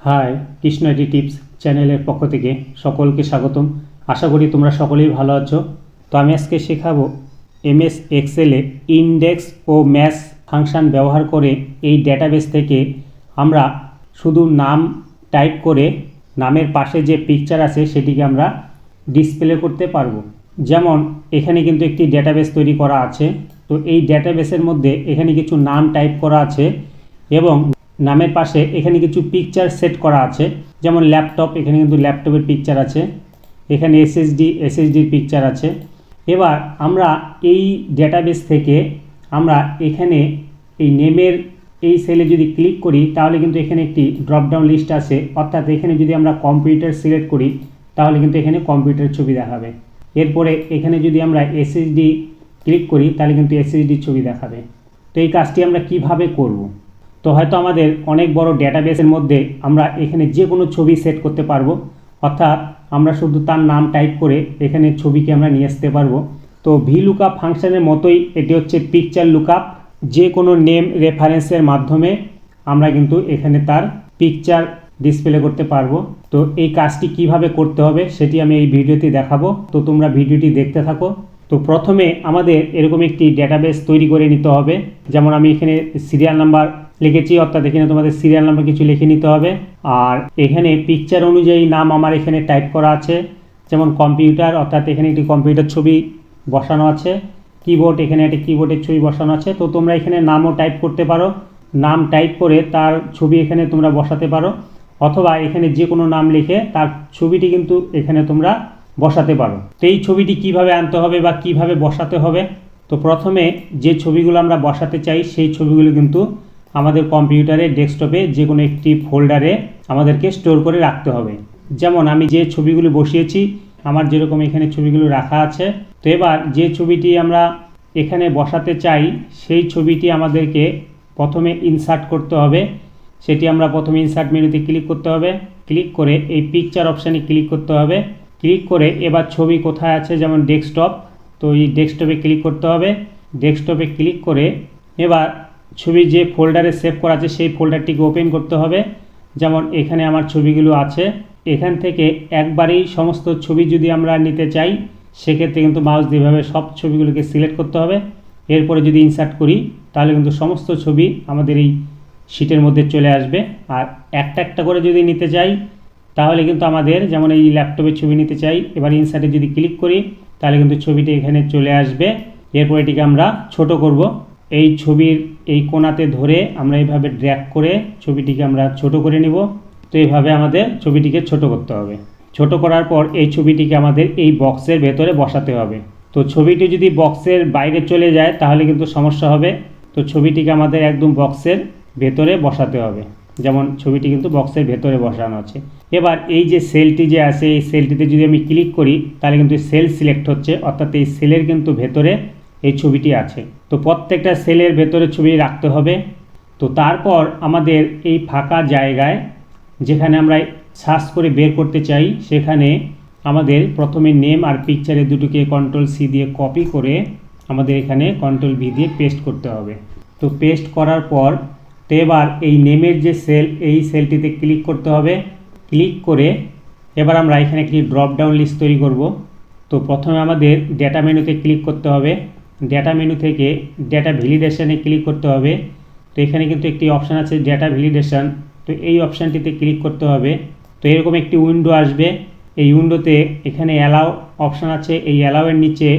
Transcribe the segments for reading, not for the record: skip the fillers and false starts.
High, Krishna IT tips চ্যানেলের পক্ষ থেকে সকলকে স্বাগতম। আশা করি তোমরা সকলেই ভালো আছো। তো আমি আজকে শেখাবো এমএস এক্সেলে ইনডেক্স ও ম্যাচ ফাংশন ব্যবহার করে এই ডেটাবেস থেকে আমরা শুধু নাম টাইপ করে নামের পাশে যে পিকচার আছে সেটিকে আমরা ডিসপ্লে করতে পারবো। যেমন এখানে কিন্তু একটি ডেটাবেস তৈরি করা আছে। তো এই ডেটাবেসের মধ্যে এখানে কিছু নাম টাইপ করা আছে এবং নামের পাশে এখানে কিছু পিকচার সেট করা আছে। যেমন ল্যাপটপ, এখানে কিন্তু ল্যাপটপের পিকচার আছে, এখানে এসএসডির পিকচার আছে। এবার আমরা এই ডেটাবেস থেকে আমরা এখানে এই নেমের এই সেলে যদি ক্লিক করি তাহলে কিন্তু এখানে একটি ড্রপডাউন লিস্ট আছে, অর্থাৎ এখানে যদি আমরা কম্পিউটার সিলেক্ট করি তাহলে কিন্তু এখানে কম্পিউটার ছবি দেখাবে। এরপরে এখানে যদি আমরা এসএসডি ক্লিক করি তাহলে কিন্তু এসএসডির ছবি দেখাবে। তো এই কাজটি আমরা কিভাবে করব? তো হয়তো আমাদের অনেক বড় ডেটাবেসের মধ্যে আমরা এখানে যে কোনো ছবি সেট করতে পারবো, অর্থাৎ আমরা শুধু তার নাম টাইপ করে এখানে ছবিকে আমরা নিয়ে আসতে পারবো। তো ভিলুকআপ ফাংশনের মতোই এটি হচ্ছে পিকচার লুকআপ। যে কোনো নেম রেফারেন্সের মাধ্যমে আমরা কিন্তু এখানে তার পিকচার ডিসপ্লে করতে পারবো। তো এই কাজটি কিভাবে করতে হবে সেটি আমি এই ভিডিওতে দেখাবো। তো তোমরা ভিডিওটি দেখতে থাকো। তো প্রথমে আমাদের এরকম একটি ডেটাবেস তৈরি করে নিতে হবে। যেমন আমি এখানে সিরিয়াল নাম্বার লিখেছি, অর্থাৎ এখানে তোমাদের সিরিয়াল নাম্বার কিছু লিখে নিতে হবে। আর এখানে পিকচার অনুযায়ী নাম আমার এখানে টাইপ করা আছে। যেমন কম্পিউটার, অর্থাৎ এখানে একটি কম্পিউটার ছবি বসানো আছে। কিবোর্ড, এখানে একটি কিবোর্ডের ছবি বসানো আছে। তো তোমরা এখানে নামও টাইপ করতে পারো, নাম টাইপ করে তার ছবি এখানে তোমরা বসাতে পারো, অথবা এখানে যে কোনো নাম লিখে তার ছবিটি কিন্তু এখানে তোমরা বসাতে পারো। তো এই ছবিটি কিভাবে আনতে হবে বা কিভাবে বসাতে হবে? তো প্রথমে যে ছবিগুলো আমরা বসাতে চাই সেই ছবিগুলো কিন্তু আমাদের কম্পিউটারে ডেস্কটপে যে কোনো একটি ফোল্ডারে আমাদেরকে স্টোর করে রাখতে হবে। যেমন আমি যে ছবিগুলো বসিয়েছি আমার যেরকম এখানে ছবিগুলো রাখা আছে। তো এবার যে ছবিটি আমরা এখানে বসাতে চাই সেই ছবিটি আমাদেরকে প্রথমে ইনসার্ট করতে হবে। সেটি আমরা প্রথমে ইনসার্ট মেনুতে ক্লিক করতে হবে। ক্লিক করে এই পিকচার অপশানে ক্লিক করতে হবে। ক্লিক করে এবার ছবি কোথায় আছে, যেমন ডেস্কটপ, তো এই ডেস্কটপে ক্লিক করতে হবে। ডেস্কটপে ক্লিক করে এবার ছবি যে ফোল্ডারে সেভ করা আছে সেই ফোল্ডারটিকে ওপেন করতে হবে। যেমন এখানে আমার ছবিগুলো আছে। এখান থেকে একবারেই সমস্ত ছবি যদি আমরা নিতে চাই সেক্ষেত্রে কিন্তু মাউস দিয়ে এভাবে সব ছবিগুলোকে সিলেক্ট করতে হবে। এরপরে যদি ইনসার্ট করি তাহলে কিন্তু সমস্ত ছবি আমাদের এই শিটের মধ্যে চলে আসবে। আর একটা একটা করে যদি নিতে চাই তাহলে কিন্তু আমাদের, যেমন এই ল্যাপটপের ছবি নিতে চাই, এবার ইনসার্টে যদি ক্লিক করি তাহলে কিন্তু ছবিটি এখানে চলে আসবে। এরপর এটিকে আমরা ছোট করব। এই ছবির এই কোণাতে ধরে আমরা এইভাবে ড্র্যাগ করে ছবিটিকে আমরা ছোট করে নিব। তো এইভাবে আমাদের ছবিটিকে ছোট করতে হবে। ছোট করার পর এই ছবিটিকে আমাদের এই বক্সের ভেতরে বসাতে হবে। তো ছবিটি যদি বক্সের বাইরে চলে যায় তাহলে কিন্তু সমস্যা হবে। তো ছবিটিকে আমাদের একদম বক্সের ভেতরে বসাতে হবে। যেমন ছবিটি কিন্তু বক্সের ভেতরে বসানো আছে। এবার এই যে সেলটি যে আছে এই সেলটিতে যদি আমি ক্লিক করি তাহলে কিন্তু সেল সিলেক্ট হচ্ছে, অর্থাৎ এই সেলের কিন্তু ভেতরে এই ছবিটি আছে। তো প্রত্যেকটা সেলের ভেতরে ছবি রাখতে হবে। তো তারপর আমাদের এই ফাঁকা জায়গায় যেখানে আমরা সার্চ করে বের করতে চাই সেখানে আমাদের প্রথমে নেম আর পিকচারের দুটোকে কন্ট্রোল সি দিয়ে কপি করে আমাদের এখানে কন্ট্রোল ভি দিয়ে পেস্ট করতে হবে। তো পেস্ট করার পর তো এবার এই নেমের যে সেল এই সেলটিতে ক্লিক করতে হবে। ক্লিক করে এবার আমরা এখানে একটি ড্রপডাউন লিস্ট তৈরি করব। তো প্রথমে আমাদের ডেটা মেনুতে ক্লিক করতে হবে। ডেটা মেনু থেকে ডেটা ভ্যালিডেশনে ক্লিক করতে হবে। তো এখানে কিন্তু একটি অপশান আছে ডেটা ভ্যালিডেশন, তো এই অপশানটিতে ক্লিক করতে হবে। তো এরকম একটি উইন্ডো আসবে। এই উইন্ডোতে এখানে অ্যালাউ অপশান আছে, এই অ্যালাউয়ের নিচে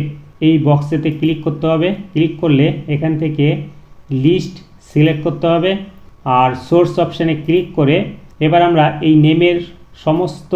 এই বক্সেতে ক্লিক করতে হবে। ক্লিক করলে এখান থেকে লিস্ট সিলেক্ট করতে হবে আর সোর্স অপশানে ক্লিক করে এবার আমরা এই নেমের সমস্ত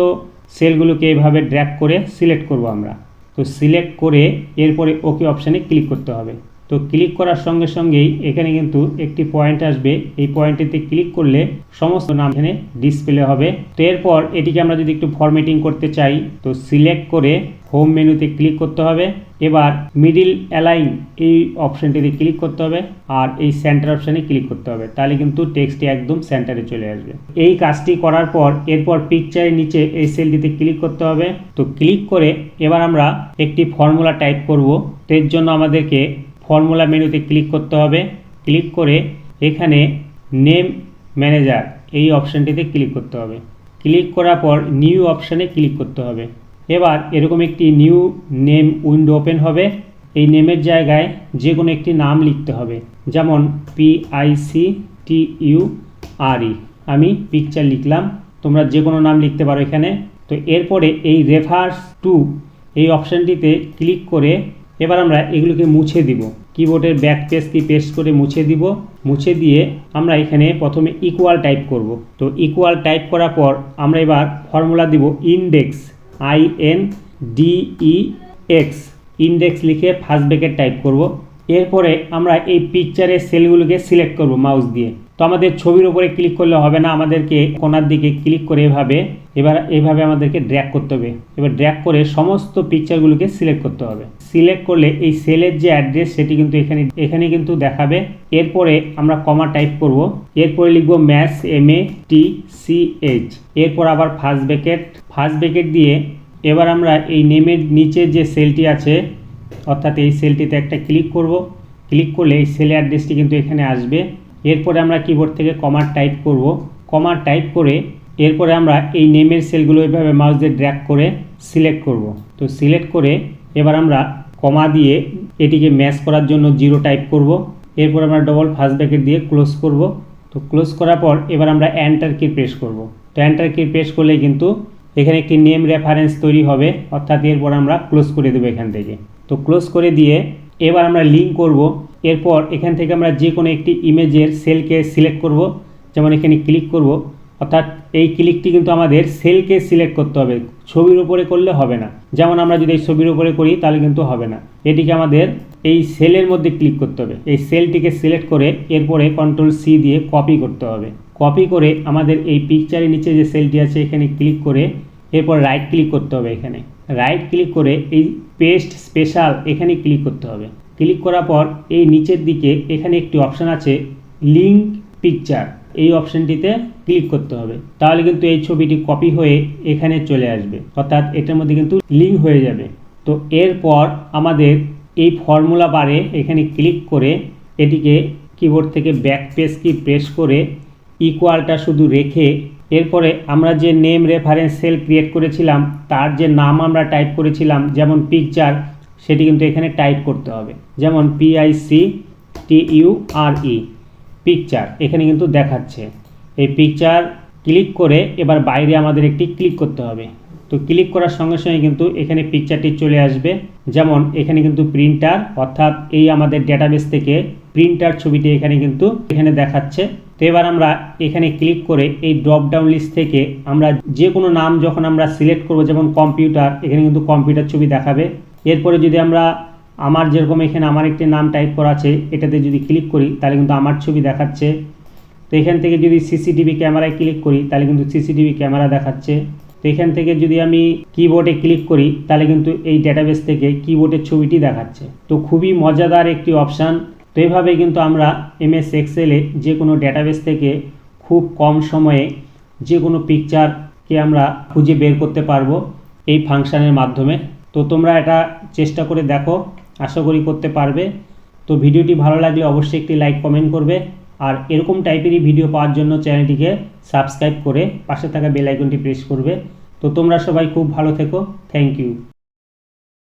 সেলগুলোকে এভাবে ড্র্যাগ করে সিলেক্ট করব আমরা। তো সিলেক্ট করে এরপরে ওকে অপশানে ক্লিক করতে হবে। তো ক্লিক করার সঙ্গে সঙ্গেই এখানে কিন্তু একটি পয়েন্ট আসবে, এই পয়েন্টটিতে ক্লিক করলে সমস্ত নাম এখানে ডিসপ্লে হবে। তো এরপর এটিকে আমরা যদি একটু ফরম্যাটিং করতে চাই তো সিলেক্ট করে হোম মেনুতে ক্লিক করতে হবে। এবার মিডিল অ্যালাইন এই অপশানটিতে ক্লিক করতে হবে আর এই সেন্টার অপশানে ক্লিক করতে হবে, তাহলে কিন্তু টেক্সটটি একদম সেন্টারে চলে আসবে। এই কাজটি করার পর এরপর পিকচারের নিচে এই সেলটিতে ক্লিক করতে হবে। তো ক্লিক করে এবার আমরা একটি ফর্মুলা টাইপ করব। তো এর জন্য আমাদেরকে ফর্মুলা মেনুতে ক্লিক করতে হবে। ক্লিক করে এখানে নেম ম্যানেজার এই অপশানটিতে ক্লিক করতে হবে। ক্লিক করার পর নিউ অপশানে ক্লিক করতে হবে। এবার এরকম একটি নিউ নেম উইন্ডো ওপেন হবে। এই নেমের জায়গায় যে কোনো একটি নাম লিখতে হবে, যেমন PICTURE, আমি পিকচার লিখলাম। তোমরা যে কোনো নাম লিখতে পারো এখানে। তো এরপরে এই রেফার্স টু এই অপশানটিতে ক্লিক করে এবার আমরা এগুলোকে মুছে দিব। কিবোর্ডের ব্যাক পেজ কি পেস্ট করে মুছে দিব। মুছে দিয়ে আমরা এখানে প্রথমে ইকুয়াল টাইপ করব। তো ইকুয়াল টাইপ করার পর আমরা এবার ফর্মুলা দিব ইন্ডেক্স, INDEX, ইন্ডেক্স লিখে ফার্স্ট ব্র্যাকেট টাইপ করব। এরপরে আমরা এই পিকচারের সেলগুলোকে সিলেক্ট করব মাউস দিয়ে। তো আমাদের ছবির উপরে ক্লিক করলে হবে না, আমাদেরকে কোণার দিকে ক্লিক করে এভাবে আমাদেরকে ড্র্যাগ করতে হবে। এবার ড্র্যাগ করে সমস্ত পিকচারগুলোকে সিলেক্ট করতে হবে। সিলেক্ট করলে এই সেলের যে অ্যাড্রেস সেটি কিন্তু এখানে কিন্তু দেখাবে। এরপরে আমরা কমা টাইপ করব। এরপরে লিখব ম্যাথস, MATCH। এরপর আবার ফার্স্ট ব্র্যাকেট দিয়ে এবার আমরা এই নেমের নিচে যে সেলটি আছে অর্থাৎ এই সেলটিতে একটা ক্লিক করব। ক্লিক করলে এই সেলের অ্যাড্রেসটি কিন্তু এখানে আসবে। এরপরে আমরা কিবোর্ড থেকে কমা টাইপ করব। কমা টাইপ করে এরপরে আমরা এই নেমের সেলগুলো এইভাবে মাউস দিয়ে ড্র্যাগ করে সিলেক্ট করব। তো সিলেক্ট করে এবার আমরা কমা দিয়ে এটিকে ম্যাচ করার জন্য 0 টাইপ করব। এরপর আমরা ডবল ফার্স্ট ব্র্যাকেট দিয়ে ক্লোজ করব। তো ক্লোজ করার পর এবার আমরা এন্টার কি প্রেস করব। তো এন্টার কি প্রেস করলে কিন্তু এখানে একটি নেম রেফারেন্স তৈরি হবে, অর্থাৎ এরপর আমরা ক্লোজ করে দেবো এখান থেকে। তো ক্লোজ করে দিয়ে এবার আমরা লিঙ্ক করব। এরপর এখান থেকে আমরা যে কোনো একটি ইমেজের সেলকে সিলেক্ট করব, যেমন এখানে ক্লিক করব। অর্থাৎ এই ক্লিকটি কিন্তু আমাদের সেলকে সিলেক্ট করতে হবে, ছবির উপরে করলে হবে না। যেমন আমরা যদি এই ছবির উপরে করি তাহলে কিন্তু হবে না, এটিকে আমাদের এই সেলের মধ্যে ক্লিক করতে হবে। এই সেলটিকে সিলেক্ট করে এরপরে Ctrl+C দিয়ে কপি করতে হবে। কপি করে আমাদের এই পিকচারের নিচে যে সেলটি আছে এখানে ক্লিক করে এরপর রাইট ক্লিক করতে হবে। এখানে রাইট ক্লিক করে এই পেস্ট স্পেশাল এখানে ক্লিক করতে হবে। ক্লিক করার পর এই নিচের দিকে এখানে একটি অপশান আছে লিঙ্ক পিকচার, এই অপশানটিতে ক্লিক করতে হবে। তাহলে কিন্তু এই ছবিটি কপি হয়ে এখানে চলে আসবে, অর্থাৎ এটার মধ্যে কিন্তু লিঙ্ক হয়ে যাবে। তো এরপর আমাদের এই ফর্মুলা বারে এখানে ক্লিক করে এটিকে কিবোর্ড থেকে ব্যাক পেজ কি প্রেস করে ইকুয়ালটা শুধু রেখে এরপরে আমরা যে নেম রেফারেন্স সেল ক্রিয়েট করেছিলাম তার যে নাম আমরা টাইপ করেছিলাম যেমন পিকচার, সেটি কিন্তু এখানে টাইপ করতে হবে। যেমন PICTURE পিকচার এখানে কিন্তু দেখাচ্ছে। এই পিকচার ক্লিক করে এবার বাইরে আমাদের একটি ক্লিক করতে হবে। তো ক্লিক করার সঙ্গে সঙ্গে কিন্তু এখানে পিকচারটি চলে আসবে। যেমন এখানে কিন্তু প্রিন্টার, অর্থাৎ এই আমাদের ডেটাবেস থেকে প্রিন্টার ছবিটি এখানে দেখাচ্ছে। তো এবার আমরা এখানে ক্লিক করে এই ড্রপ ডাউন লিস্ট থেকে আমরা যে কোনো নাম যখন আমরা সিলেক্ট করব, যেমন কম্পিউটার, এখানে কিন্তু কম্পিউটার ছবি দেখাবে। এরপরে যদি আমরা আমার যেরকম এখানে আমার একটি নাম টাইপ করা আছে এটাতে যদি ক্লিক করি তাহলে কিন্তু আমার ছবি দেখাচ্ছে। তো এখান থেকে যদি CCTV ক্যামেরায় ক্লিক করি তাহলে কিন্তু CCTV ক্যামেরা দেখাচ্ছে। তো এখান থেকে যদি আমি কিবোর্ডে ক্লিক করি তাহলে কিন্তু এই ডেটাবেস থেকে কিবোর্ডের ছবিটি দেখাচ্ছে। তো খুবই মজাদার একটি অপশান। তো এইভাবে কিন্তু আমরা MS এক্সেলে যে কোনো ডেটাবেস থেকে খুব কম সময়ে যে কোনো পিকচারকে আমরা খুঁজে বের করতে পারবো এই ফাংশানের মাধ্যমে। তো তোমরা এটা চেষ্টা করে দেখো, আশা করি করতে পারবে। তো ভিডিওটি ভালো লাগলে অবশ্যই একটি লাইক কমেন্ট করবে, আর এরকম টাইপেরই ভিডিও পাওয়ার জন্য চ্যানেলটিকে সাবস্ক্রাইব করে পাশে থাকা বেল আইকনটি প্রেস করবে। তো তোমরা সবাই খুব ভালো থেকো। Thank you.